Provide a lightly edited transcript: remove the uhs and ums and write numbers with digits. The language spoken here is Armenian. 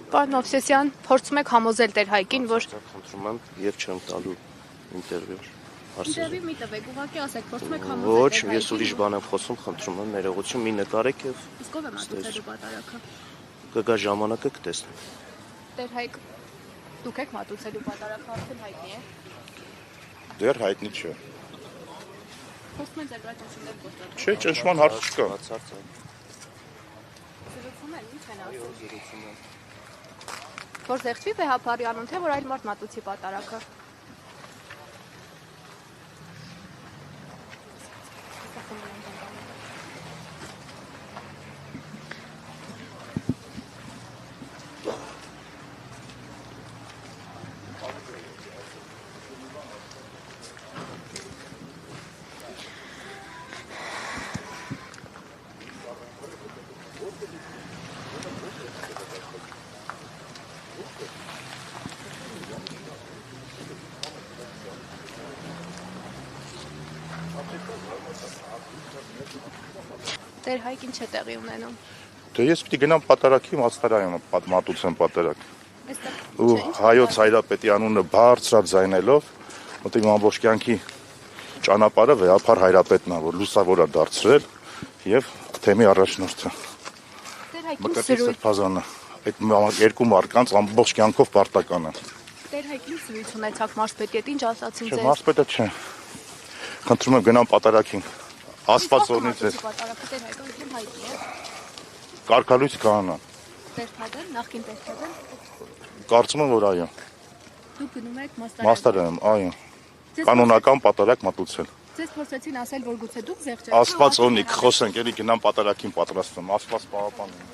Պարոն Մովսեսյան, փորձում եք համոզել Տեր Հայկին, որ Խնդրում եմ եւ չեմ տալու ինտերվյու։ Ինտերվյու մի տվեք, ուղղակի ասեք, փորձում եք համոզել Ոչ, Տեր Հայկին։ ես ուրիշ բան եմ խոսում, խնդրում եմ ներողություն, մի նկարեք եւ Իսկ ով է մատուցելու պատարագը։ կգա ժամանակը կտեսնենք։ Տեր Հայկ, դուք եք մատուցելու պատարագը, արդեն հայտնի է։ Դեռ հայտնի չէ։ Խոսում են ձեռնարկություններ գործադրել։ Չէ, ճնշման հարց չկա։ Զրուցում են, ինչ են ասում։ Որ զեղչվի Վեհապարի անուն, թե որ այլ մարդ մատուցի պատարագը։ Տեր Հայկ ինչ է տեղի ունենում։ Դե ես պիտի գնամ պատարագի մաստարայում մատուցեմ պատարագ։ Այստեղ Ու հայոց Հայրապետի անունը բարձրად ձայնելով, մտի ամբողջ կյանքի ճանապարհը Վեհապար Հայրապետն է, որ լուսավոր է դարձրել եւ թեմի առաջնորդը։ Տեր Հայկին Մկրտիչ զրույց Սրբազանը այդ երկու մարկանց ամբողջ կյանքով պարտական են։ Տեր Հայկին զրույց ունեցաք Մարսպետի հետ, ինչ ասացին Չէ, ձեզ։ մարսպետը չէ։ Խնդրում եմ գնամ պատարագին։ Աստված օրհնի ձեզ։ Պատարագը Տեր Հայկը արդեն հայտնի է։ Կարգալույց կանա։ Տերթադեն, նախկին Տերթադեն։ Կարծում եմ, որ այո։ Դուք գնում եք մաստարայում։ Մաստարայում, այո։ Կանոնական պատարագ մատուցել։ Ձեզ փորձեցին ասել, որ գուցե դուք զեղչեք։ Աստված օրհնի, կխոսենք, էլի գնամ պատարագին պատրաստվում։ Աստված պահապանի։